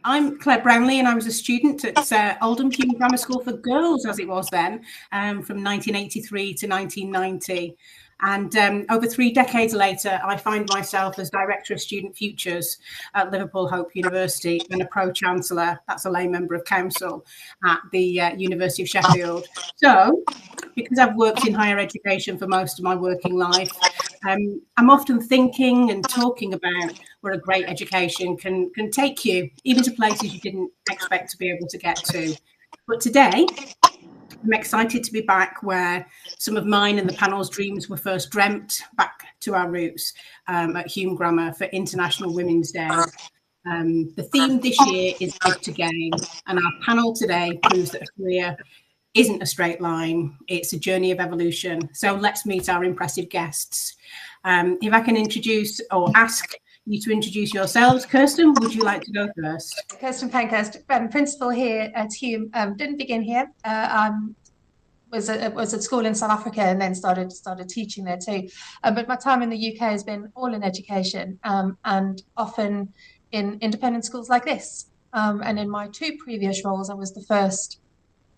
I'm Claire Brownlie, and I was a student at Oldham Hume Grammar School for Girls, as it was then, from 1983 to 1990. And over 3 decades later, I find myself as Director of Student Futures at Liverpool Hope University and a Pro-Chancellor, that's a lay member of council, at the University of Sheffield. So, because I've worked in higher education for most of my working life, I'm often thinking and talking about where a great education can take you, even to places you didn't expect to be able to get to. But today, I'm excited to be back where some of mine and the panel's dreams were first dreamt, back to our roots at Hume Grammar for International Women's Day. The theme this year is Give to Gain, and our panel today proves that a career isn't a straight line, it's a journey of evolution. So let's meet our impressive guests. If I can introduce or ask you to introduce yourselves. Kirsten, would you like to go first? Kirsten Pankhurst, principal here at Hume. Didn't begin here. Was at school in South Africa and then started teaching there too. But my time in the UK has been all in education and often in independent schools like this. And in my 2 previous roles, I was the first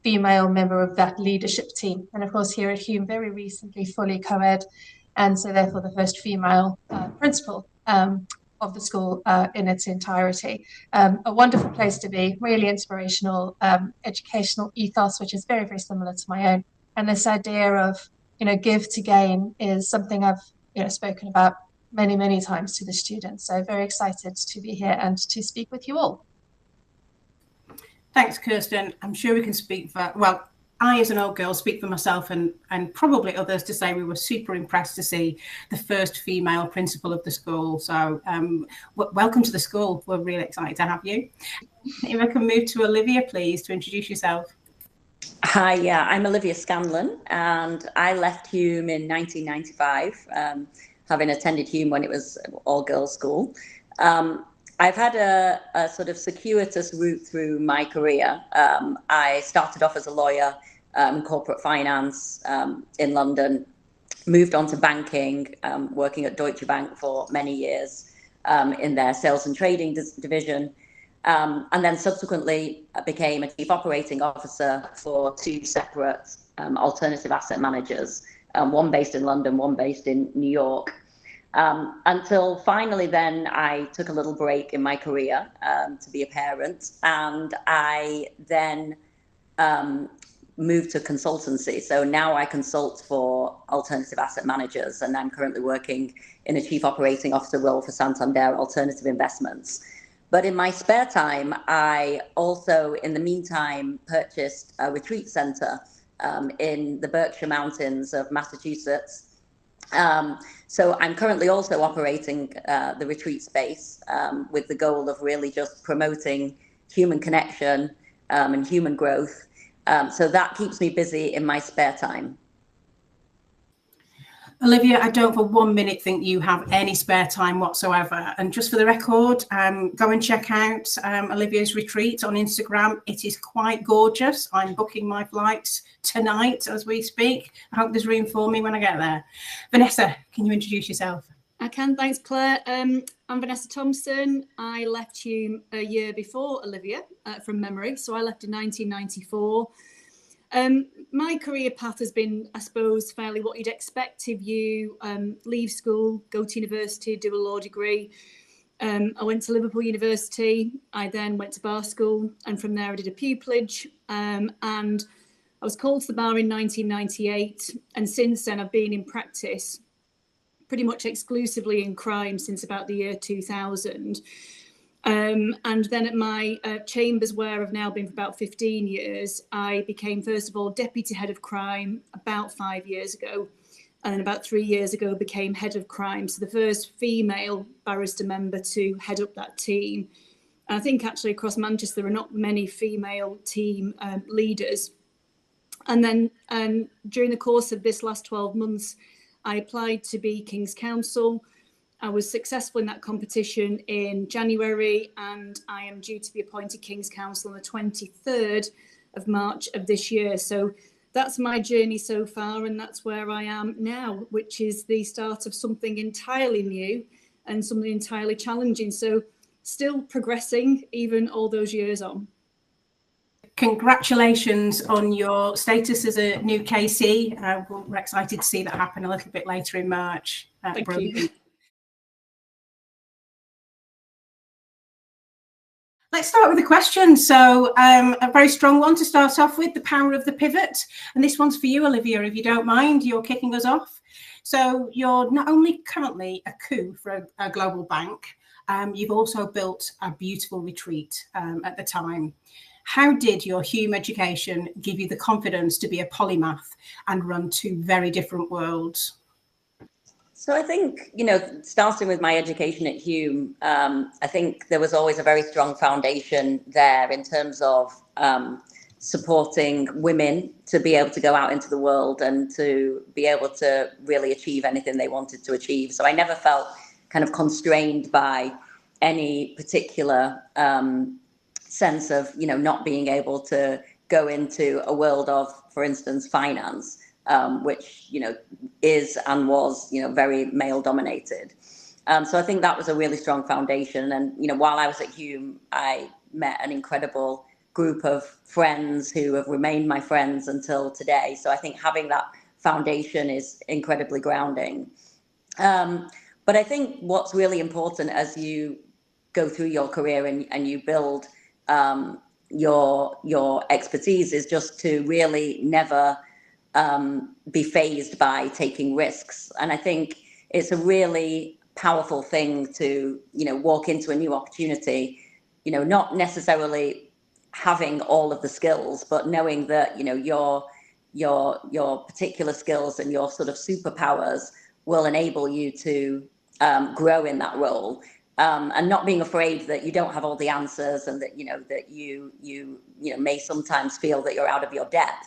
female member of that leadership team. And of course, here at Hume, very recently, fully co-ed, and so therefore the first female principal of the school in its entirety. A wonderful place to be, really inspirational educational ethos, which is very, very similar to my own. And this idea of, give to gain is something I've, spoken about many, many times to the students. So very excited to be here and to speak with you all. Thanks, Kirsten. I'm sure we can speak for, well, I, as an old girl, speak for myself and probably others to say we were super impressed to see the first female principal of the school. So welcome to the school. We're really excited to have you. If I can move to Olivia, please, to introduce yourself. Hi, yeah, I'm Olivia Scanlon, and I left Hume in 1995, having attended Hume when it was all-girls school. I've had a sort of circuitous route through my career. I started off as a lawyer, corporate finance in London, moved on to banking, working at Deutsche Bank for many years in their sales and trading division, and then subsequently became a chief operating officer for 2 separate alternative asset managers, one based in London, one based in New York. Until finally then I took a little break in my career to be a parent, and I then moved to consultancy. So now I consult for alternative asset managers, and I'm currently working in a chief operating officer role for Santander Alternative Investments. But in my spare time, I also, in the meantime, purchased a retreat center in the Berkshire Mountains of Massachusetts. So I'm currently also operating the retreat space with the goal of really just promoting human connection and human growth. So that keeps me busy in my spare time. Olivia, I don't for 1 minute think you have any spare time whatsoever. And just for the record, go and check out Olivia's retreat on Instagram. It is quite gorgeous. I'm booking my flights tonight as we speak. I hope there's room for me when I get there. Vanessa, can you introduce yourself? I can, thanks, Claire. I'm Vanessa Thomson. I left Hume a year before Olivia from memory. So I left in 1994. My career path has been, I suppose, fairly what you'd expect if you leave school, go to university, do a law degree. I went to Liverpool University. I then went to bar school, and from there I did a pupillage. And I was called to the bar in 1998. And since then I've been in practice pretty much exclusively in crime since about the year 2000. And then at my chambers, where I've now been for about 15 years, I became, first of all, deputy head of crime about 5 years ago. And then about 3 years ago, became head of crime. So the first female barrister member to head up that team. And I think actually across Manchester, there are not many female team leaders. And then during the course of this last 12 months, I applied to be King's Counsel. I was successful in that competition in January, and I am due to be appointed King's Counsel on the 23rd of March of this year. So that's my journey so far, and that's where I am now, which is the start of something entirely new and something entirely challenging. So still progressing even all those years on. Congratulations on your status as a new KC. We're excited to see that happen a little bit later in March. Thank Brilliant. you. Let's start with a question. So a very strong one to start off with, the power of the pivot. And this one's for you, Olivia, if you don't mind. You're kicking us off. So you're not only currently a coup for a global bank, you've also built a beautiful retreat at the time. How did your Hume education give you the confidence to be a polymath and run two very different worlds? So I think, starting with my education at Hume, I think there was always a very strong foundation there in terms of supporting women to be able to go out into the world and to be able to really achieve anything they wanted to achieve. So I never felt kind of constrained by any particular sense of, not being able to go into a world of, for instance, finance, which, is and was, very male dominated. So I think that was a really strong foundation. And, while I was at Hume, I met an incredible group of friends who have remained my friends until today. So I think having that foundation is incredibly grounding. But I think what's really important as you go through your career and you build your expertise is just to really never be fazed by taking risks. And I think it's a really powerful thing to, walk into a new opportunity, not necessarily having all of the skills, but knowing that, your particular skills and your sort of superpowers will enable you to grow in that role. And not being afraid that you don't have all the answers and that, that you may sometimes feel that you're out of your depth.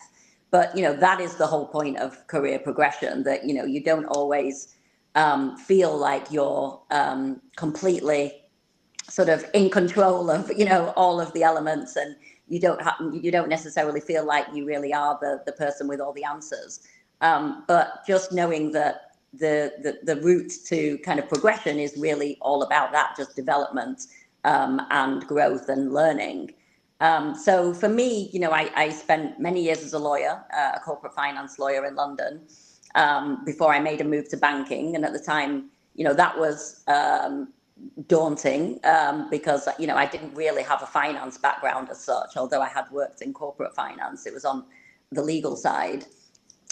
But, that is the whole point of career progression, that, you don't always feel like you're completely sort of in control of, all of the elements, and you don't necessarily feel like you really are the person with all the answers. But just knowing that the route to kind of progression is really all about that, just development and growth and learning. So for me, I spent many years as a lawyer, a corporate finance lawyer in London, before I made a move to banking. And at the time, that was daunting because, I didn't really have a finance background as such, although I had worked in corporate finance. It was on the legal side.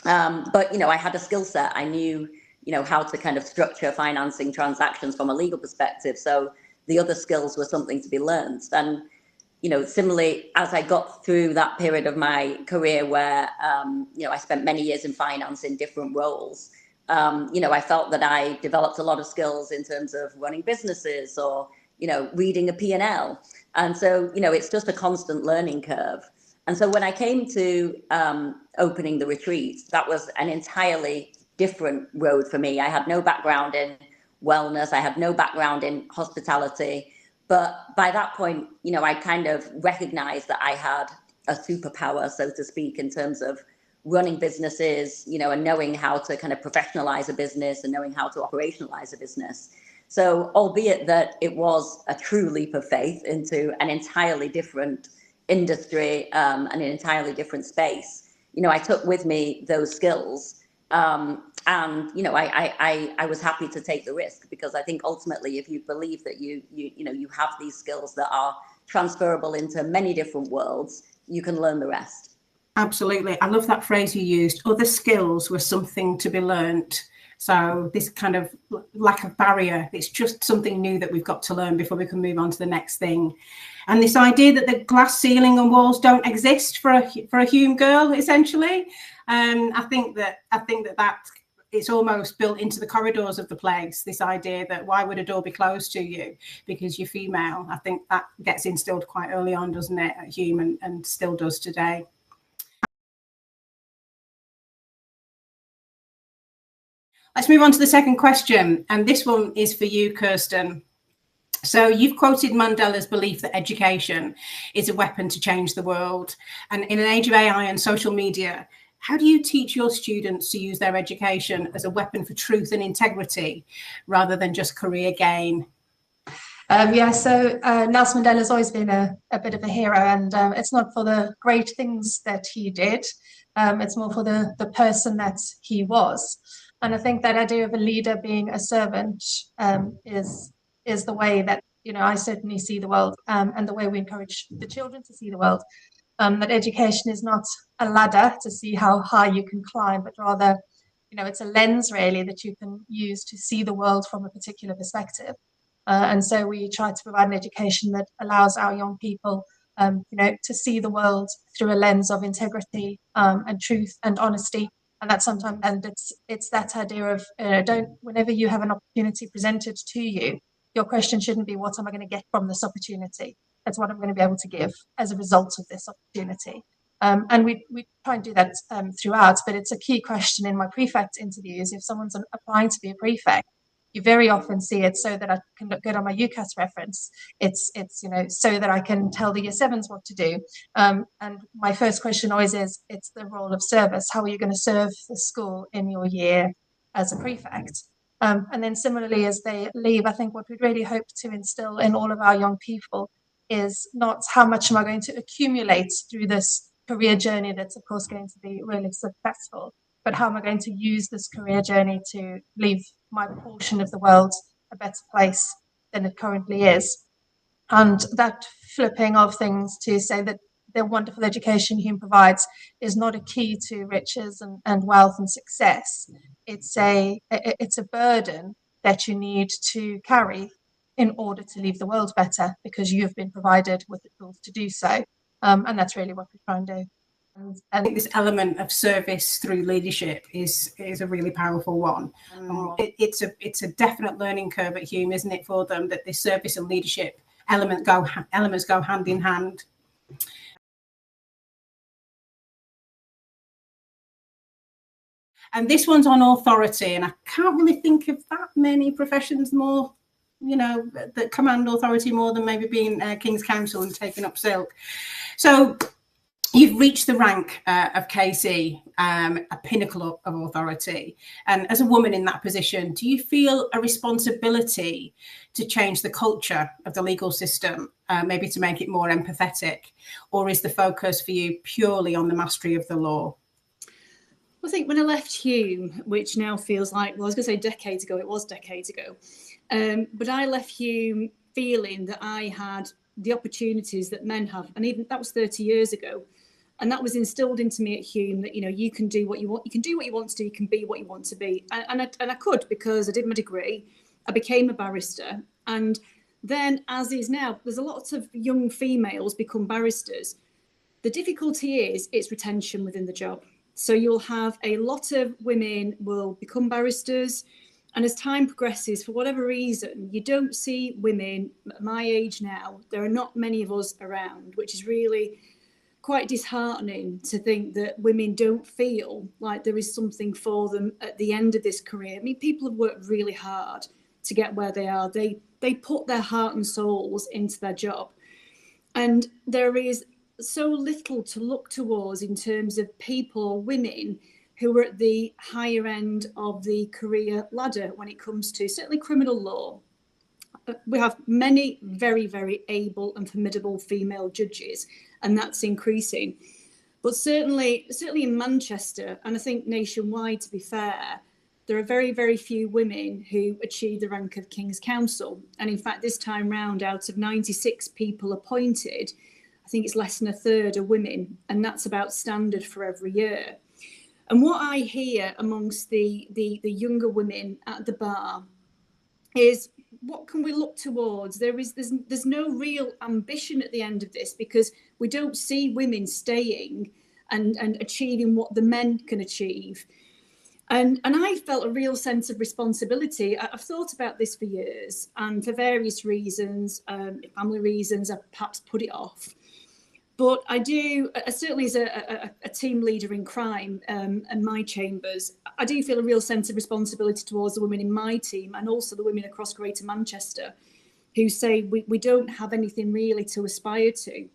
But, I had a skill set. I knew, how to kind of structure financing transactions from a legal perspective. So the other skills were something to be learned. And, similarly, as I got through that period of my career where, I spent many years in finance in different roles, I felt that I developed a lot of skills in terms of running businesses or, reading a P&L. And so, it's just a constant learning curve. And so when I came to opening the retreat, that was an entirely different road for me. I had no background in wellness. I had no background in hospitality. But by that point, I kind of recognized that I had a superpower, so to speak, in terms of running businesses, and knowing how to kind of professionalize a business and knowing how to operationalize a business. So albeit that it was a true leap of faith into an entirely different industry and an entirely different space, I took with me those skills. And, I was happy to take the risk, because I think ultimately, if you believe that you have these skills that are transferable into many different worlds, you can learn the rest. Absolutely. I love that phrase you used. Other skills were something to be learnt. So this kind of lack of barrier, it's just something new that we've got to learn before we can move on to the next thing. And this idea that the glass ceiling and walls don't exist for a Hume girl, essentially. I think that it's almost built into the corridors of the place, this idea that why would a door be closed to you because you're female? I think that gets instilled quite early on, doesn't it, at Hume, and still does today. Let's move on to the second question. And this one is for you, Kirsten. So you've quoted Mandela's belief that education is a weapon to change the world. And in an age of AI and social media, how do you teach your students to use their education as a weapon for truth and integrity rather than just career gain? Yeah, so Nelson Mandela's always been a bit of a hero, and it's not for the great things that he did, it's more for the person that he was. And I think that idea of a leader being a servant is the way that, you know, I certainly see the world, and the way we encourage the children to see the world. That education is not a ladder to see how high you can climb, but rather, you know, it's a lens really that you can use to see the world from a particular perspective. And so we try to provide an education that allows our young people, you know, to see the world through a lens of integrity and truth and honesty. And that sometimes, and it's that idea of whenever you have an opportunity presented to you, your question shouldn't be, what am I going to get from this opportunity? That's what I'm going to be able to give as a result of this opportunity. And we try and do that throughout, but it's a key question in my prefect interviews. If someone's applying to be a prefect, you very often see it so that I can look good on my UCAS reference. It's you know, so that I can tell the year sevens what to do. And my first question always is, it's the role of service. How are you going to serve the school in your year as a prefect? And then similarly, as they leave, I think what we'd really hope to instill in all of our young people is not how much am I going to accumulate through this career journey that's of course going to be really successful, but how am I going to use this career journey to leave my portion of the world a better place than it currently is. And that flipping of things to say that the wonderful education human provides is not a key to riches and wealth and success. It's a burden that you need to carry in order to leave the world better, because you've been provided with the tools to do so. And that's really what we try and do. I think this element of service through leadership is a really powerful one. It's a definite learning curve at Hume, isn't it, for them, that this service and leadership elements go hand in hand. And this one's on authority, and I can't really think of that many professions more, you know, that command authority more than maybe being King's Counsel and taking up silk. So you've reached the rank of KC, a pinnacle of authority. And as a woman in that position, do you feel a responsibility to change the culture of the legal system, maybe to make it more empathetic? Or is the focus for you purely on the mastery of the law? I think when I left Hume, which now feels like, well, I was going to say decades ago, it was decades ago. But I left Hume feeling that I had the opportunities that men have. And even that was 30 years ago. And that was instilled into me at Hume, that, you know, you can do what you want. You can do what you want to do. You can be what you want to be. And I could, because I did my degree. I became a barrister. And then, as is now, there's a lot of young females become barristers. The difficulty is it's retention within the job. So you'll have a lot of women will become barristers. And as time progresses, for whatever reason, you don't see women at my age now. There are not many of us around, which is really quite disheartening to think that women don't feel like there is something for them at the end of this career. I mean, people have worked really hard to get where they are. They put their heart and souls into their job. And there is so little to look towards in terms of people, women, who are at the higher end of the career ladder when it comes to certainly criminal law. We have many very, very able and formidable female judges, and that's increasing. But certainly in Manchester, and I think nationwide, to be fair, there are very, very few women who achieve the rank of King's Counsel. And in fact, this time round, out of 96 people appointed, I think it's less than a third are women, and that's about standard for every year. And what I hear amongst the younger women at the bar is, what can we look towards? There's no real ambition at the end of this, because we don't see women staying and achieving what the men can achieve. And I felt a real sense of responsibility. I've thought about this for years, and for various reasons, family reasons, I've perhaps put it off. But I do, certainly as a team leader in crime and my chambers, I do feel a real sense of responsibility towards the women in my team, and also the women across Greater Manchester, who say we don't have anything really to aspire to.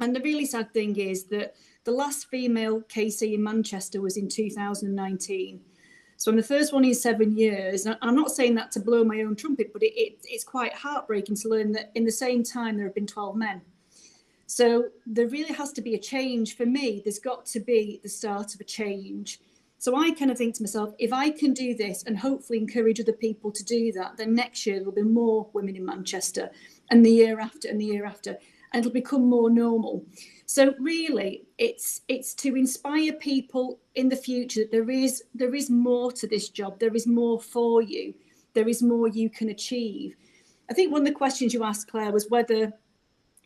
And the really sad thing is that the last female KC in Manchester was in 2019. So I'm the first one in 7 years. And I'm not saying that to blow my own trumpet, but it's quite heartbreaking to learn that in the same time there have been 12 men. So there really has to be a change. For me, there's got to be the start of a change. So I kind of think to myself, if I can do this and hopefully encourage other people to do that, then next year there'll be more women in Manchester, and the year after and the year after, and it'll become more normal. So really, it's to inspire people in the future that there is more to this job. There is more for you. There is more you can achieve. I think one of the questions you asked, Claire, was whether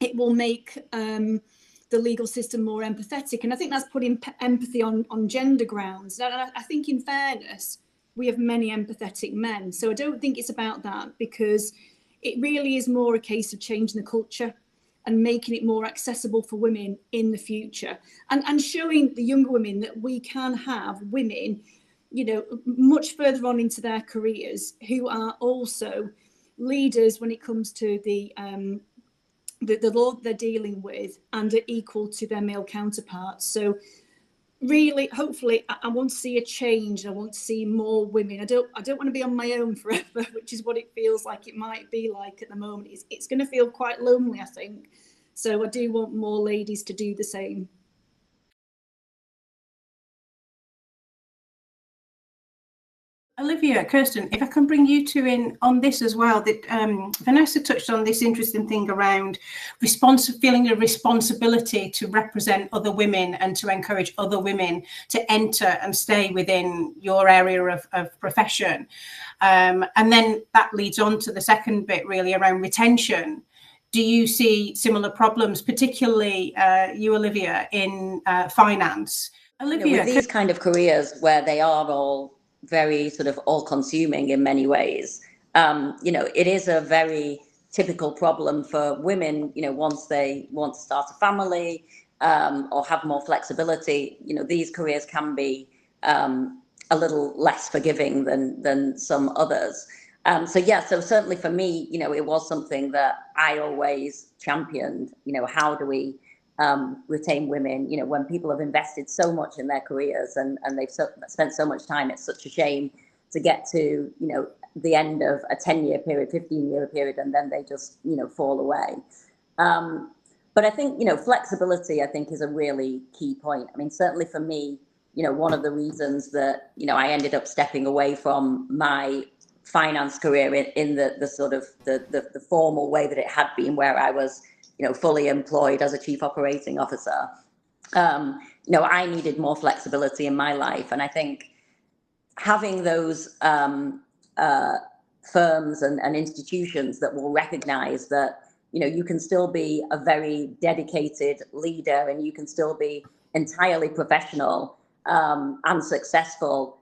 it will make the legal system more empathetic. And I think that's putting empathy on gender grounds. And I think, in fairness, we have many empathetic men. So I don't think it's about that, because it really is more a case of changing the culture and making it more accessible for women in the future, and showing the younger women that we can have women, you know, much further on into their careers who are also leaders when it comes to the law they're dealing with, and are equal to their male counterparts. So really, hopefully, I want to see a change. I want to see more women. I don't want to be on my own forever, which is what it feels like it might be like at the moment. It's going to feel quite lonely, I think. So I do want more ladies to do the same. Olivia, Kirsten, if I can bring you two in on this as well, that Vanessa touched on this interesting thing around feeling a responsibility to represent other women and to encourage other women to enter and stay within your area of profession. And then that leads on to the second bit, really, around retention. Do you see similar problems, particularly you, Olivia, in finance? Olivia, with these kind of careers where they are all very sort of all-consuming in many ways, it is a very typical problem for women. Once they want to start a family or have more flexibility, these careers can be a little less forgiving than some others. So certainly for me, it was something that I always championed. How do we retain women, when people have invested so much in their careers and they've spent so much time? It's such a shame to get to, the end of a 10-year period, 15-year period, and then they just, fall away. But I think, flexibility, I think, is a really key point. I mean, certainly for me, one of the reasons that, I ended up stepping away from my finance career in the sort of the formal way that it had been, where I was, fully employed as a chief operating officer. I needed more flexibility in my life. And I think having those firms and institutions that will recognize that, you can still be a very dedicated leader and you can still be entirely professional and successful,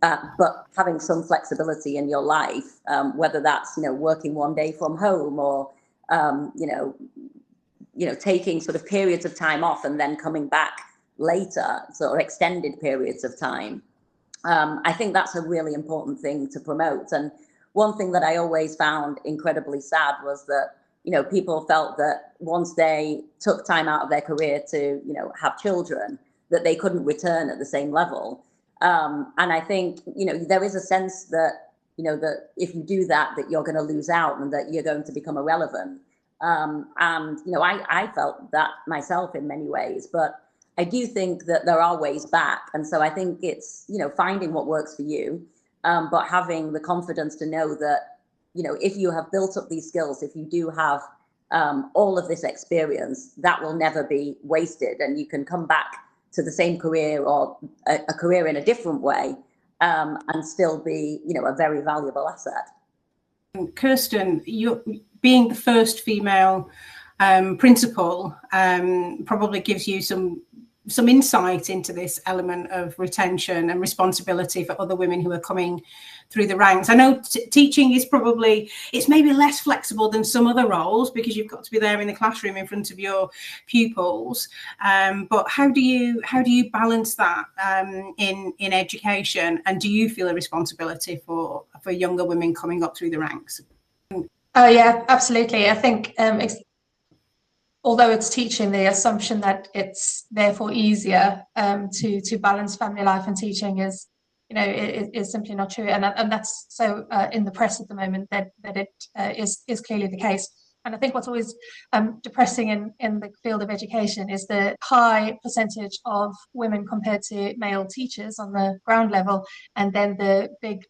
but having some flexibility in your life, whether that's, working one day from home or, taking sort of periods of time off and then coming back later, sort of extended periods of time. I think that's a really important thing to promote. And one thing that I always found incredibly sad was that, people felt that once they took time out of their career to, have children, that they couldn't return at the same level. And I think, there is a sense that, that if you do that, that you're going to lose out and that you're going to become irrelevant. And, I felt that myself in many ways, but I do think that there are ways back. And so I think it's, finding what works for you, but having the confidence to know that, if you have built up these skills, if you do have all of this experience, that will never be wasted. And you can come back to the same career or a career in a different way and still be, a very valuable asset. Kirsten, you being the first female principal probably gives you some insight into this element of retention and responsibility for other women who are coming through the ranks. I know teaching is it's maybe less flexible than some other roles because you've got to be there in the classroom in front of your pupils. But how do you balance that in education? And do you feel a responsibility for younger women coming up through the ranks? Oh yeah, absolutely. I think although it's teaching, the assumption that it's therefore easier to balance family life and teaching is is simply not true. And that's so in the press at the moment that it is clearly the case. And I think what's always depressing in the field of education is the high percentage of women compared to male teachers on the ground level, and then the big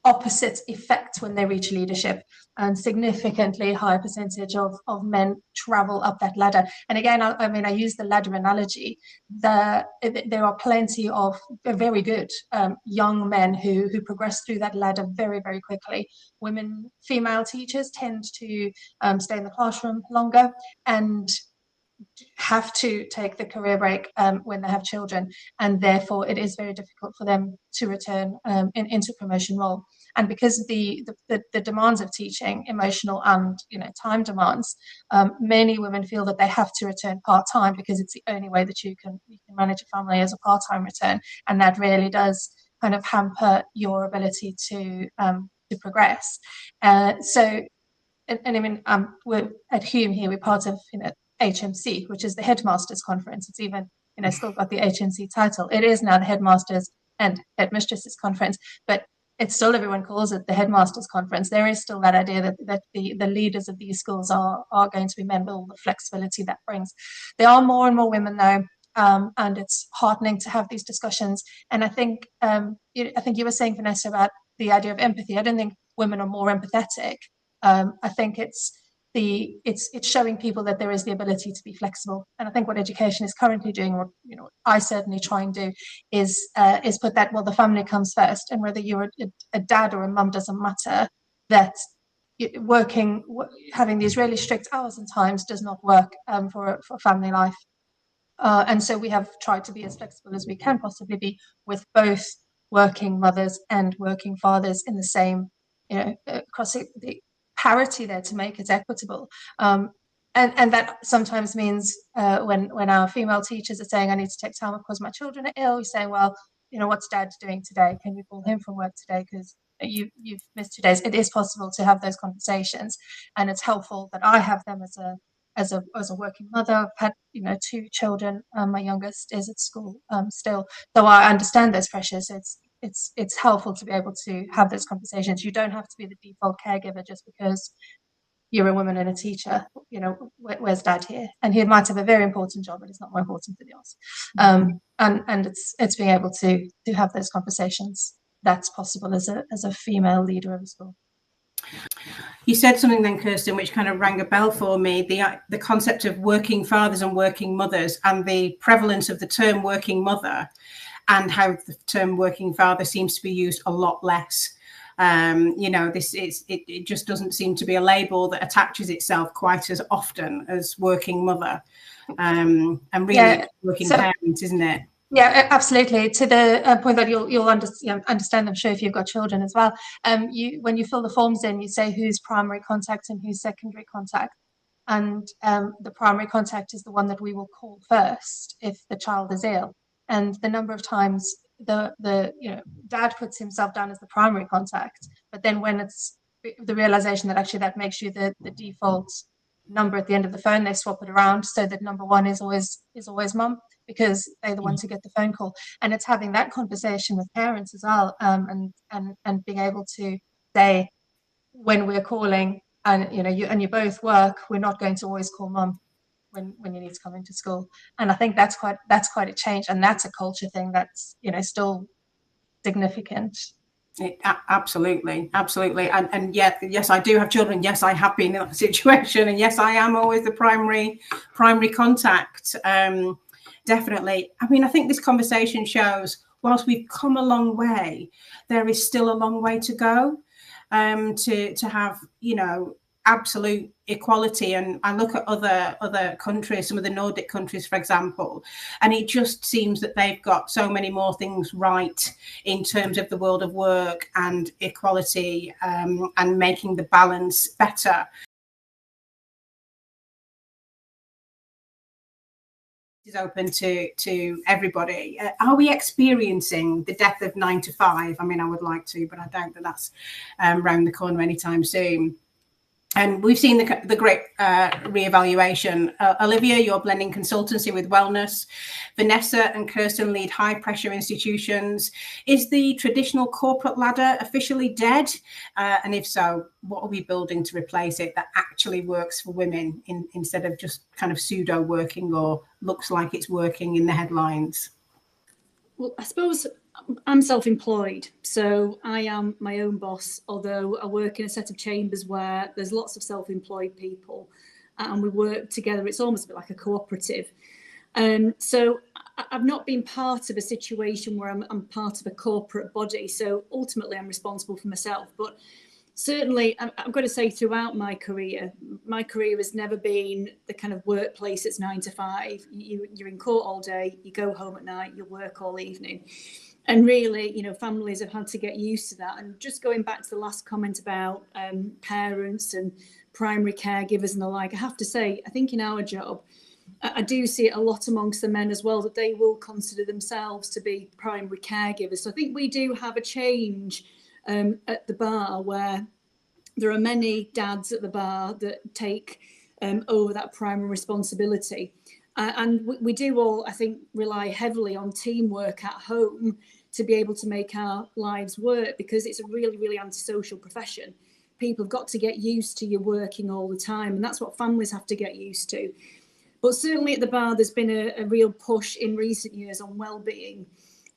opposite effect when they reach leadership, and significantly higher percentage of men travel up that ladder. And again, I use the ladder analogy. There are plenty of very good young men who progress through that ladder very, very quickly. Female teachers tend to stay in the classroom longer and have to take the career break when they have children, and therefore it is very difficult for them to return into promotion role. And because of the demands of teaching, emotional and time demands, many women feel that they have to return part-time because it's the only way that you can manage a family as a part-time return, and that really does kind of hamper your ability to progress. So I mean, we're at Hume here, we're part of HMC, which is the Headmasters Conference. It's even still got the HMC title. It is now the Headmasters and Headmistresses Conference, but it's still, everyone calls it the Headmasters Conference. There is still that idea that the leaders of these schools are going to be men, with all the flexibility that brings. There are more and more women though, and it's heartening to have these discussions. And I think you were saying, Vanessa, about the idea of empathy. I don't think women are more empathetic. I think it's showing people that there is the ability to be flexible. And I think what education is currently doing, or I certainly try and do, is put that, well, the family comes first, and whether you're a dad or a mum doesn't matter. That having these really strict hours and times does not work for family life. And so we have tried to be as flexible as we can possibly be with both working mothers and working fathers in the same, across the parity there, to make it equitable. And that sometimes means when our female teachers are saying, I need to take time because my children are ill, we say, well, what's dad doing today? Can you call him from work today because you've missed 2 days? It is possible to have those conversations, and it's helpful that I have them as a working mother. I've had 2 children. My youngest is at school still, though I understand those pressures. It's helpful to be able to have those conversations. You don't have to be the default caregiver just because you're a woman and a teacher. Where's dad here? And he might have a very important job, but it's not more important than yours. And it's being able to have those conversations that's possible as a female leader of a school. You said something then, Kirsten, which kind of rang a bell for me, the concept of working fathers and working mothers, and the prevalence of the term working mother, and how the term working father seems to be used a lot less. It just doesn't seem to be a label that attaches itself quite as often as working mother, and really working parent, isn't it? Yeah, absolutely. To the point that you'll understand, I'm sure, if you've got children as well. When you fill the forms in, you say who's primary contact and who's secondary contact, and the primary contact is the one that we will call first if the child is ill. And the number of times the dad puts himself down as the primary contact, but then when it's the realization that actually that makes you the default number at the end of the phone, they swap it around so that number one is always mum, because they're the ones who get the phone call. And it's having that conversation with parents as well, and being able to say, when we're calling and you both work, we're not going to always call mum when you need to come into school. And I think that's quite a change, and that's a culture thing that's still significant. Absolutely. And yes, I do have children. Yes, I have been in that situation, and yes, I am always the primary contact. Definitely. I mean, I think this conversation shows, whilst we've come a long way, there is still a long way to go to have absolute equality. And I look at other countries, some of the Nordic countries, for example, and it just seems that they've got so many more things right in terms of the world of work and equality, and making the balance better. Is open to everybody. Are we experiencing the death of 9 to 5? I mean, I would like to, but I doubt that that's round the corner anytime soon. And we've seen the great reevaluation. Olivia, you're blending consultancy with wellness. Vanessa and Kirsten lead high-pressure institutions. Is the traditional corporate ladder officially dead? And if so, what are we building to replace it that actually works for women instead of just kind of pseudo-working or looks like it's working in the headlines? Well, I suppose I'm self-employed, so I am my own boss, although I work in a set of chambers where there's lots of self-employed people and we work together. It's almost a bit like a cooperative. So I've not been part of a situation where I'm part of a corporate body. So ultimately I'm responsible for myself. But certainly I've got to say throughout my career has never been the kind of workplace that's 9 to 5. You're in court all day, you go home at night, you work all evening. And really, families have had to get used to that. And just going back to the last comment about parents and primary caregivers and the like, I have to say, I think in our job, I do see it a lot amongst the men as well, that they will consider themselves to be primary caregivers. So I think we do have a change at the bar where there are many dads at the bar that take over that primary responsibility. And we do all, I think, rely heavily on teamwork at home to be able to make our lives work, because it's a really, really antisocial profession. People have got to get used to you working all the time, and that's what families have to get used to. But certainly at the bar, there's been a real push in recent years on well-being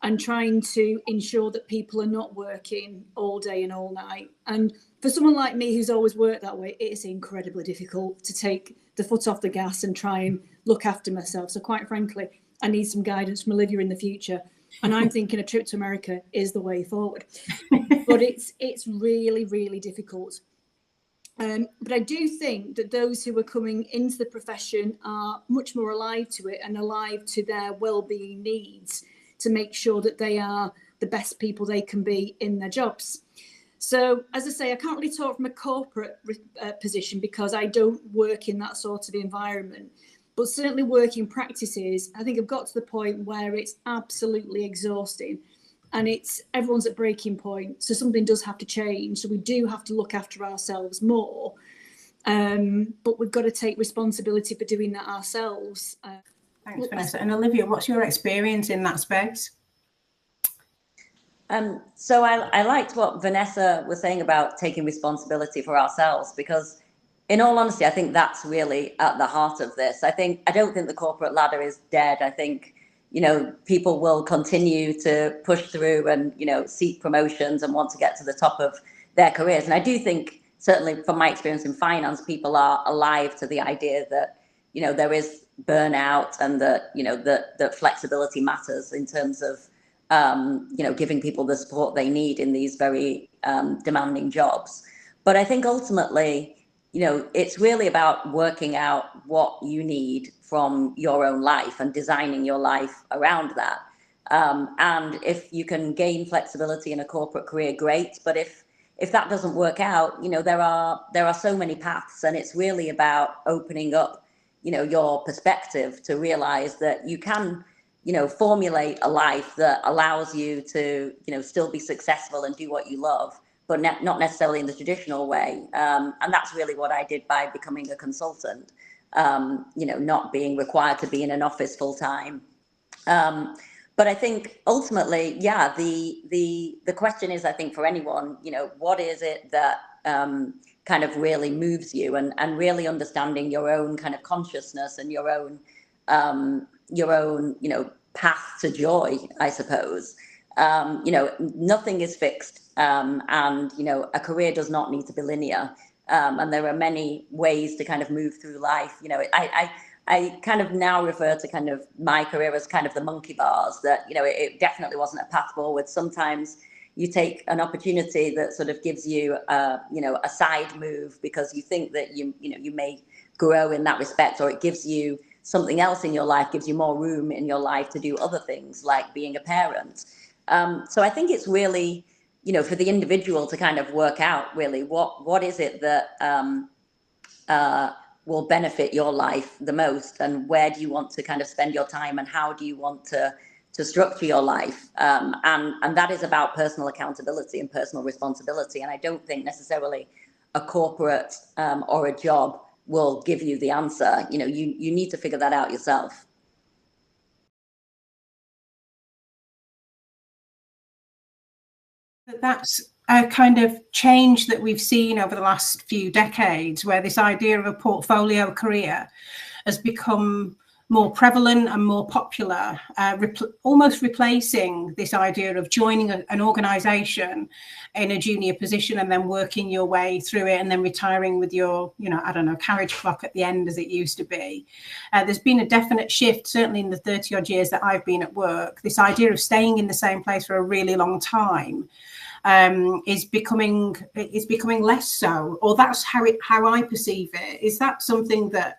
and trying to ensure that people are not working all day and all night. And for someone like me who's always worked that way, it is incredibly difficult to take the foot off the gas and try and look after myself. So quite frankly, I need some guidance from Olivia in the future. And I'm thinking a trip to America is the way forward. But it's really, really difficult. But I do think that those who are coming into the profession are much more alive to it and alive to their well-being needs to make sure that they are the best people they can be in their jobs. So, as I say, I can't really talk from a corporate position because I don't work in that sort of environment. But certainly working practices, I think I've got to the point where it's absolutely exhausting and everyone's at breaking point. So something does have to change. So we do have to look after ourselves more. But we've got to take responsibility for doing that ourselves. Thanks, Vanessa. And Olivia, what's your experience in that space? So I liked what Vanessa was saying about taking responsibility for ourselves, because in all honesty, I think that's really at the heart of this. I don't think the corporate ladder is dead. I think, people will continue to push through and, seek promotions and want to get to the top of their careers. And I do think, certainly from my experience in finance, people are alive to the idea that, there is burnout and that, that flexibility matters in terms of, giving people the support they need in these very demanding jobs. But I think ultimately, it's really about working out what you need from your own life and designing your life around that. And if you can gain flexibility in a corporate career, great. But if that doesn't work out, there are so many paths, and it's really about opening up, your perspective to realize that you can, formulate a life that allows you to, still be successful and do what you love, but not necessarily in the traditional way. And that's really what I did by becoming a consultant, not being required to be in an office full time. But I think ultimately, the question is, I think for anyone, what is it that kind of really moves you, and really understanding your own kind of consciousness and your own, path to joy, I suppose. Nothing is fixed. And, a career does not need to be linear. And there are many ways to kind of move through life. I kind of now refer to kind of my career as kind of the monkey bars, that, it definitely wasn't a path forward. Sometimes you take an opportunity that sort of gives you, a side move because you think that you may grow in that respect, or it gives you something else in your life, gives you more room in your life to do other things like being a parent. So I think it's really, for the individual to kind of work out really what is it that will benefit your life the most, and where do you want to kind of spend your time, and how do you want to structure your life. And that is about personal accountability and personal responsibility. And I don't think necessarily a corporate or a job will give you the answer. You know, you need to figure that out yourself. That's a kind of change that we've seen over the last few decades, where this idea of a portfolio career has become more prevalent and more popular, almost replacing this idea of joining an organisation in a junior position and then working your way through it and then retiring with your, you know, I don't know, carriage clock at the end as it used to be. There's been a definite shift, certainly in the 30 odd years that I've been at work. This idea of staying in the same place for a really long time is becoming less so, or that's how I perceive it. Is that something that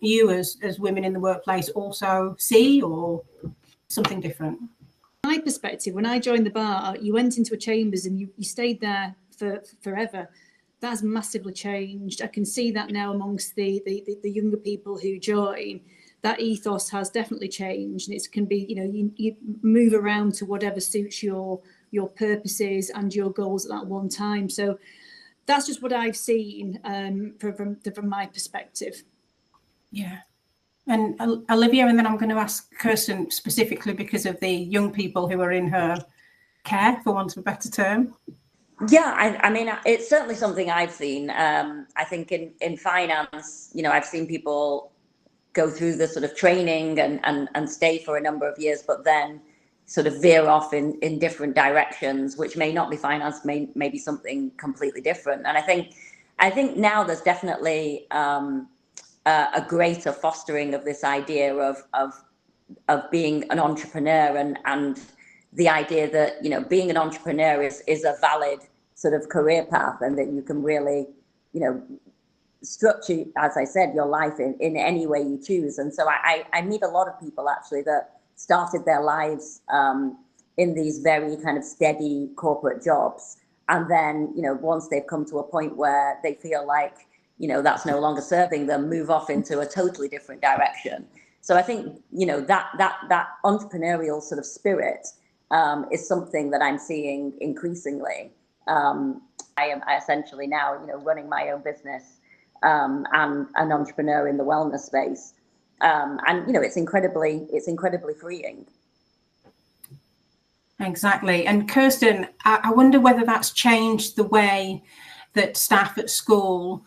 you as women in the workplace also see, or something different? My perspective, when I joined the bar, you went into a chambers and you stayed there for forever. That's massively changed. I can see that now amongst the younger people who join. That ethos has definitely changed, and it can be, you know, you move around to whatever suits your purposes and your goals at that one time. So that's just what I've seen from my perspective. Yeah. And Olivia, and then I'm going to ask Kirsten specifically because of the young people who are in her care, for want of a better term. Yeah, I mean, it's certainly something I've seen. I think in finance, you know, I've seen people go through the sort of training and stay for a number of years, but then sort of veer off in different directions, which may not be finance, may be something completely different. And I think now there's definitely a greater fostering of this idea of being an entrepreneur, and the idea that, you know, being an entrepreneur is a valid sort of career path, and that you can really, you know, structure, as I said, your life in any way you choose. And so I meet a lot of people actually that started their lives in these very kind of steady corporate jobs, and then, you know, once they've come to a point where they feel like, you know, that's no longer serving them, move off into a totally different direction. So I think, you know, that entrepreneurial sort of spirit is something that I'm seeing increasingly. I am essentially now, you know, running my own business and an entrepreneur in the wellness space. And, you know, it's incredibly freeing. Exactly. And Kirsten, I wonder whether that's changed the way that staff at school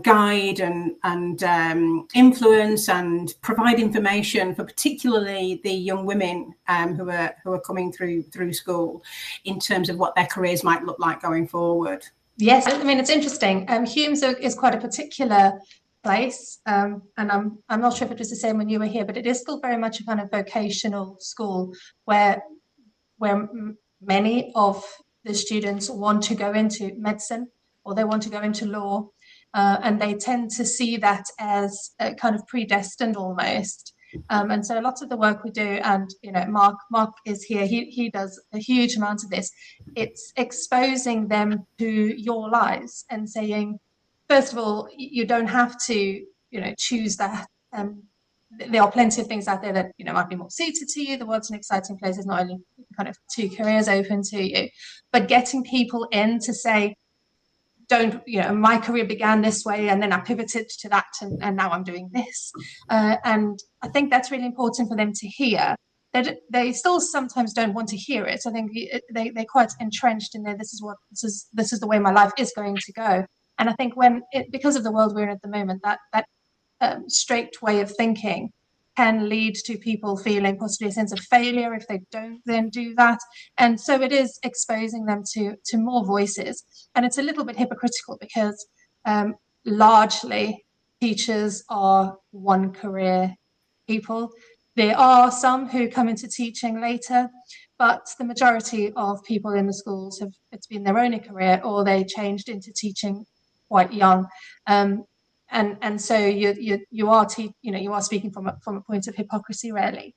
guide and influence and provide information for particularly the young women who are coming through school in terms of what their careers might look like going forward. Yes, I mean, it's interesting. Hume's is quite a particular place, and I'm not sure if it was the same when you were here, but it is still very much a kind of vocational school where many of the students want to go into medicine or they want to go into law, and they tend to see that as kind of predestined almost. And so lots of the work we do, and, you know, Mark is here, he does a huge amount of this. It's exposing them to your lives and saying, first of all, you don't have to, you know, choose that. There are plenty of things out there that, you know, might be more suited to you. The world's an exciting place. There's not only kind of 2 careers open to you, but getting people in to say, don't, you know, my career began this way and then I pivoted to that, and now I'm doing this. And I think that's really important for them to hear. That they still sometimes don't want to hear it. I think they're quite entrenched in there. This is the way my life is going to go. And I think because of the world we're in at the moment, that straight way of thinking can lead to people feeling possibly a sense of failure if they don't then do that. And so it is exposing them to more voices. And it's a little bit hypocritical because largely teachers are one career people. There are some who come into teaching later, but the majority of people in the schools it's been their only career, or they changed into teaching quite young. And so you are speaking from a point of hypocrisy, really,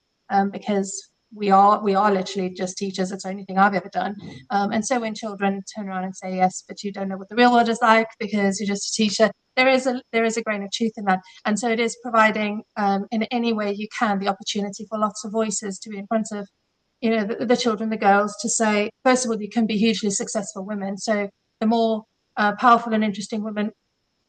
because we are literally just teachers. It's the only thing I've ever done. And so when children turn around and say, yes, but you don't know what the real world is like because you're just a teacher, there is a grain of truth in that. And so it is providing in any way you can the opportunity for lots of voices to be in front of, you know, the children, the girls, to say, first of all, you can be hugely successful women. So the more powerful and interesting women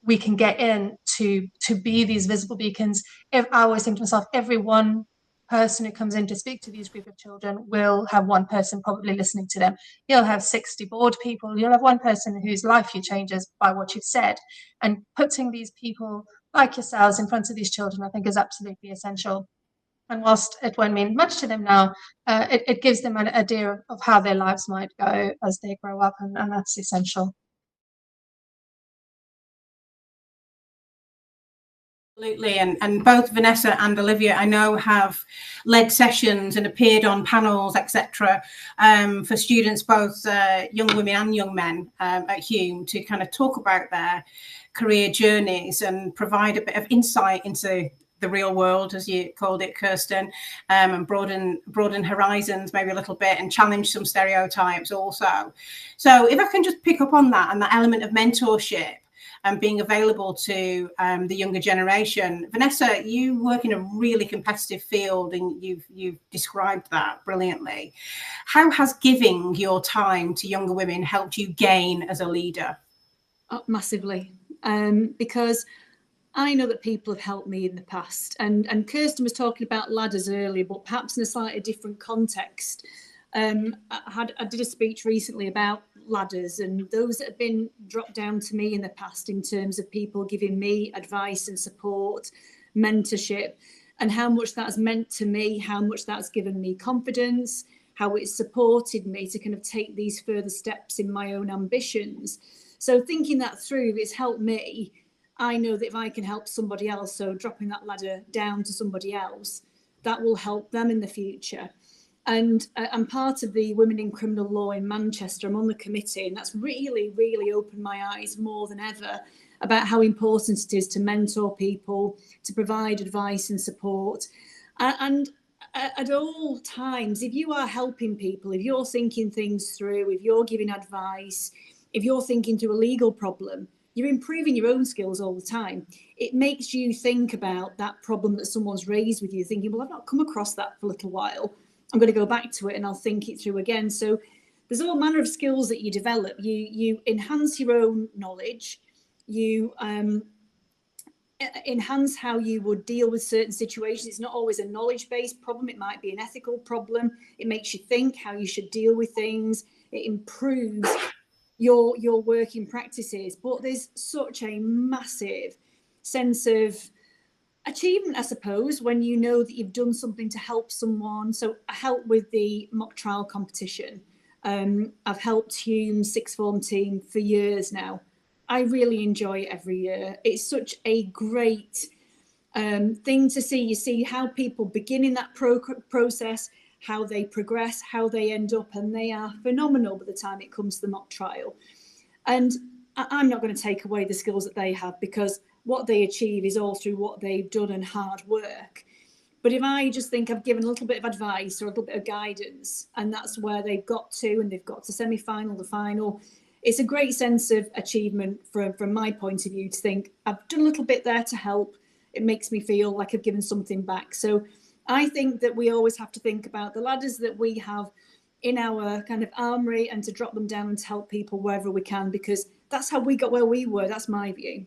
we can get in to be these visible beacons. If I always think to myself, every one person who comes in to speak to these group of children will have one person probably listening to them. You'll have 60 bored people. You'll have one person whose life you changes by what you've said. And putting these people like yourselves in front of these children, I think, is absolutely essential. And whilst it won't mean much to them now, it gives them an idea of how their lives might go as they grow up, and that's essential. Absolutely, and both Vanessa and Olivia, I know, have led sessions and appeared on panels, etc., for students, both young women and young men at Hume, to kind of talk about their career journeys and provide a bit of insight into the real world, as you called it, Kirsten, and broaden horizons maybe a little bit and challenge some stereotypes also. So if I can just pick up on that and that element of mentorship and being available to the younger generation. Vanessa, you work in a really competitive field, and you've described that brilliantly. How has giving your time to younger women helped you gain as a leader? Oh, massively, because I know that people have helped me in the past, and Kirsten was talking about ladders earlier, but perhaps in a slightly different context. I did a speech recently about ladders and those that have been dropped down to me in the past, in terms of people giving me advice and support, mentorship, and how much that's meant to me, how much that's given me confidence, how it's supported me to kind of take these further steps in my own ambitions. So thinking that through, it's helped me. I know that if I can help somebody else, so dropping that ladder down to somebody else, that will help them in the future. And I'm part of the Women in Criminal Law in Manchester. I'm on the committee, and that's really, really opened my eyes more than ever about how important it is to mentor people, to provide advice and support. And at all times, if you are helping people, if you're thinking things through, if you're giving advice, if you're thinking through a legal problem, you're improving your own skills all the time. It makes you think about that problem that someone's raised with you, thinking, well, I've not come across that for a little while. I'm going to go back to it and I'll think it through again. So there's all manner of skills that you develop. You enhance your own knowledge. You enhance how you would deal with certain situations. It's not always a knowledge-based problem. It might be an ethical problem. It makes you think how you should deal with things. It improves your working practices. But there's such a massive sense of achievement, I suppose, when you know that you've done something to help someone. So I helped with the mock trial competition. I've helped Hume's sixth form team for years now. I really enjoy it every year. It's such a great thing to see. You see how people begin in that process, how they progress, how they end up, and they are phenomenal by the time it comes to the mock trial. And I'm not going to take away the skills that they have, because what they achieve is all through what they've done and hard work. But if I just think I've given a little bit of advice or a little bit of guidance, and that's where they've got to, and they've got to semi-final, the final, it's a great sense of achievement from my point of view to think I've done a little bit there to help. It makes me feel like I've given something back. So I think that we always have to think about the ladders that we have in our kind of armoury, and to drop them down and to help people wherever we can, because that's how we got where we were. That's my view.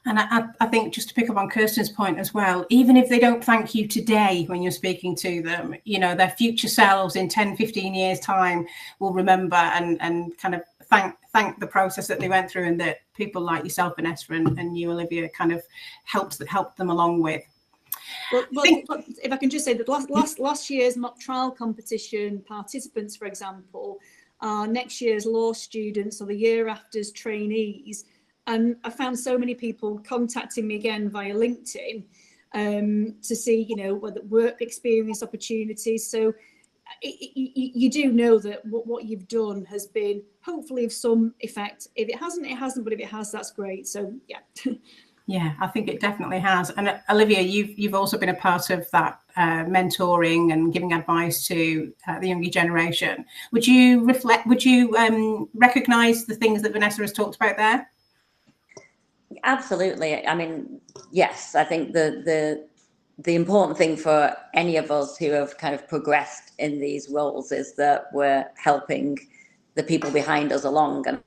And I think, just to pick up on Kirsten's point as well, even if they don't thank you today when you're speaking to them, you know, their future selves in 10, 15 years time will remember and kind of thank the process that they went through, and that people like yourself, Vanessa, and you, Olivia, kind of helped them along with. Well, if I can just say that last year's mock trial competition participants, for example, are next year's law students or the year after's trainees. And I found so many people contacting me again via LinkedIn to see, you know, whether work experience opportunities. So you do know that what you've done has been hopefully of some effect. If it hasn't, it hasn't. But if it has, that's great. So, yeah. Yeah, I think it definitely has. And Olivia, you've also been a part of that mentoring and giving advice to the younger generation. Would you recognise the things that Vanessa has talked about there? Absolutely. I mean, yes, I think the important thing for any of us who have kind of progressed in these roles is that we're helping the people behind us along, and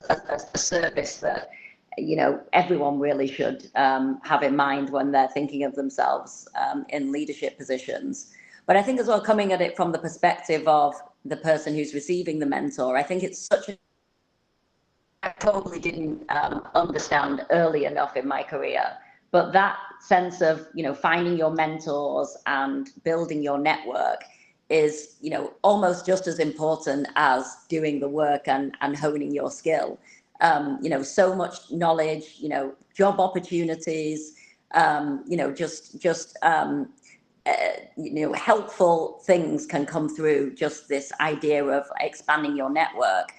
a service that, you know, everyone really should have in mind when they're thinking of themselves in leadership positions. But I think as well, coming at it from the perspective of the person who's receiving the mentor, I think it's such a, I probably didn't understand early enough in my career, but that sense of, you know, finding your mentors and building your network is, you know, almost just as important as doing the work and honing your skill. You know, so much knowledge, you know, job opportunities, you know, you know, helpful things can come through just this idea of expanding your network.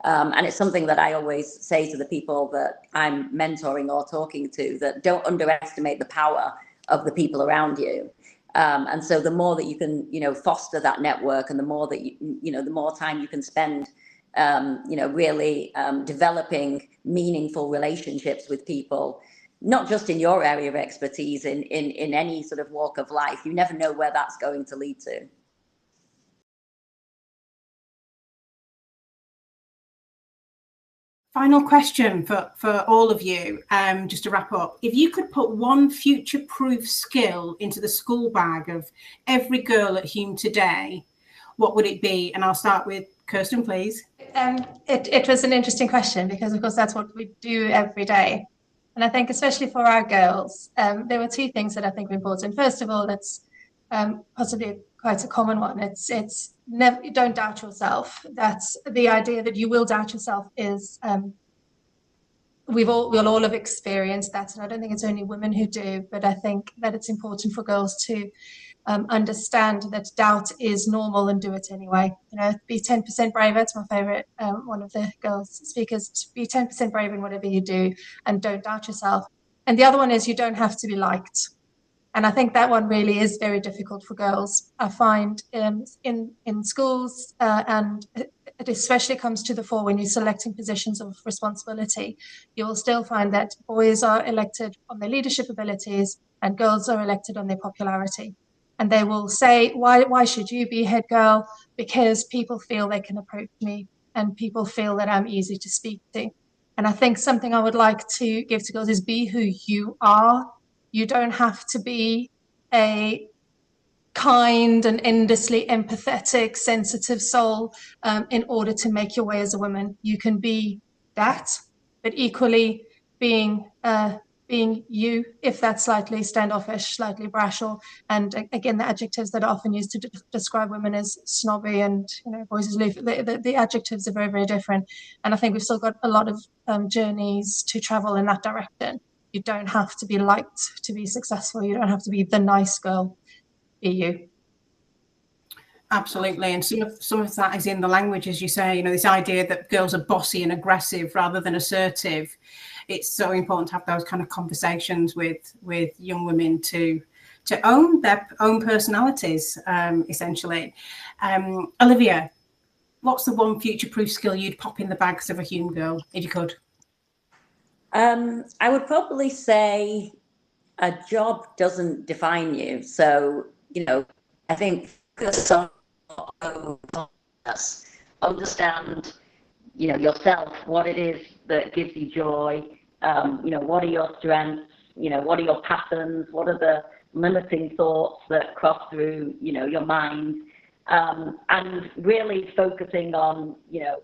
And it's something that I always say to the people that I'm mentoring or talking to, that don't underestimate the power of the people around you. And so the more that you can, you know, foster that network, and the more that you know, the more time you can spend, you know, really developing meaningful relationships with people, not just in your area of expertise, in any sort of walk of life. You never know where that's going to lead to. Final question for all of you, just to wrap up. If you could put one future-proof skill into the school bag of every girl at Hume today, what would it be? And I'll start with Kirsten, please. It was an interesting question, because of course that's what we do every day. And I think especially for our girls, there were two things that I think were important. First of all, it's possibly quite a common one. It's never, don't doubt yourself. That's the idea that you will doubt yourself is, we'll all have experienced that. And I don't think it's only women who do, but I think that it's important for girls to understand that doubt is normal and do it anyway. You know, be 10% braver. It's my favorite, one of the girls speakers, be 10% brave in whatever you do, and don't doubt yourself. And the other one is, you don't have to be liked. And I think that one really is very difficult for girls. I find in schools, and it especially comes to the fore when you're selecting positions of responsibility, you will still find that boys are elected on their leadership abilities and girls are elected on their popularity. And they will say, why should you be head girl? Because people feel they can approach me, and people feel that I'm easy to speak to. And I think something I would like to give to girls is, be who you are. You don't have to be a kind and endlessly empathetic, sensitive soul in order to make your way as a woman. You can be that, but equally being you, if that's slightly standoffish, slightly brash, or, and again, the adjectives that are often used to describe women as snobby and, you know, boys as aloof, the adjectives are very, very different. And I think we've still got a lot of journeys to travel in that direction. You don't have to be liked to be successful. You don't have to be the nice girl. Be you. Absolutely. And some of that is in the language, as you say, you know, this idea that girls are bossy and aggressive rather than assertive. It's so important to have those kind of conversations with young women to own their own personalities, essentially. Olivia, what's the one future-proof skill you'd pop in the bags of a Hume girl, if you could? I would probably say a job doesn't define you. So, you know, I think focus on understand, you know, yourself, what it is that gives you joy, you know, what are your strengths, you know, what are your patterns, what are the limiting thoughts that cross through, you know, your mind, and really focusing on, you know,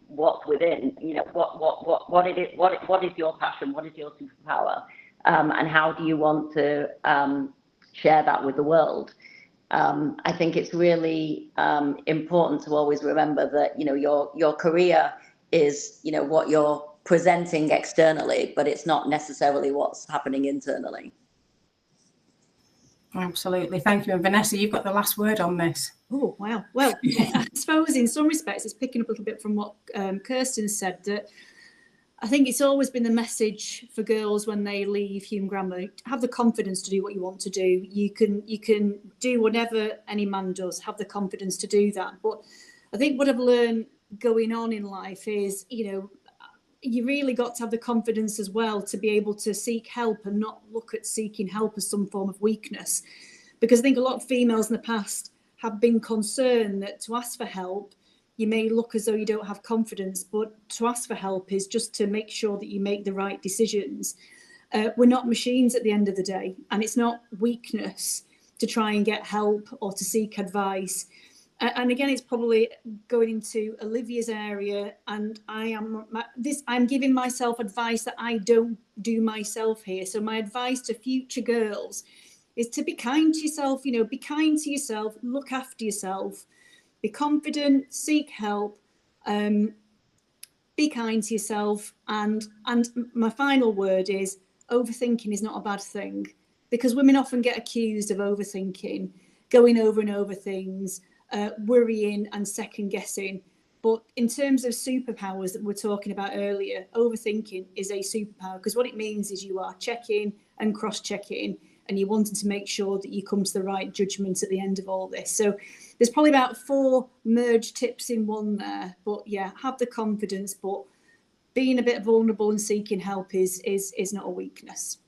what's within, you know, what it is, what is your passion, what is your superpower, and how do you want to share that with the world. I think it's really important to always remember that, you know, your career is, you know, what you're presenting externally, but it's not necessarily what's happening internally. Absolutely. Thank you. And Vanessa, you've got the last word on this. Oh, wow. Well, I suppose in some respects it's picking up a little bit from what Kirsten said, that I think it's always been the message for girls when they leave Hume Grammar: have the confidence to do what you want to do. You can do whatever any man does, have the confidence to do that. But I think what I've learned going on in life is, you know, you really got to have the confidence as well to be able to seek help and not look at seeking help as some form of weakness. Because I think a lot of females in the past have been concerned that to ask for help you may look as though you don't have confidence, but to ask for help is just to make sure that you make the right decisions. We're not machines at the end of the day, and it's not weakness to try and get help or to seek advice. And again, it's probably going into Olivia's area, and I'm giving myself advice that I don't do myself here. So my advice to future girls is to be kind to yourself, be kind to yourself, look after yourself, be confident, seek help, be kind to yourself. And my final word is overthinking is not a bad thing, because women often get accused of overthinking, going over and over things, worrying and second guessing. But in terms of superpowers that we were talking about earlier, overthinking is a superpower, because what it means is you are checking and cross-checking, and you're wanting to make sure that you come to the right judgment at the end of all this. So there's probably about 4 merged tips in one there. But yeah, have the confidence, but being a bit vulnerable and seeking help is not a weakness.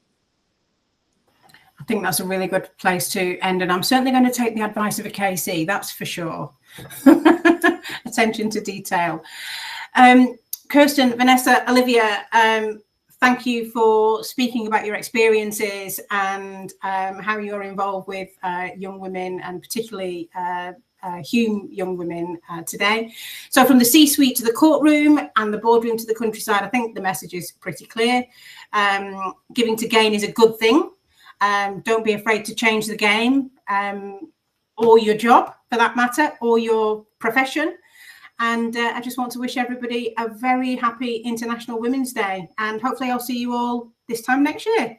I think that's a really good place to end, and I'm certainly going to take the advice of a KC, that's for sure. Attention to detail. Kirsten, Vanessa, Olivia, thank you for speaking about your experiences and how you're involved with young women, and particularly Hume young women today. So from the C-suite to the courtroom and the boardroom to the countryside, I think the message is pretty clear. Giving to gain is a good thing. Don't be afraid to change the game, or your job for that matter, or your profession. And I just want to wish everybody a very happy International Women's Day, and hopefully I'll see you all this time next year.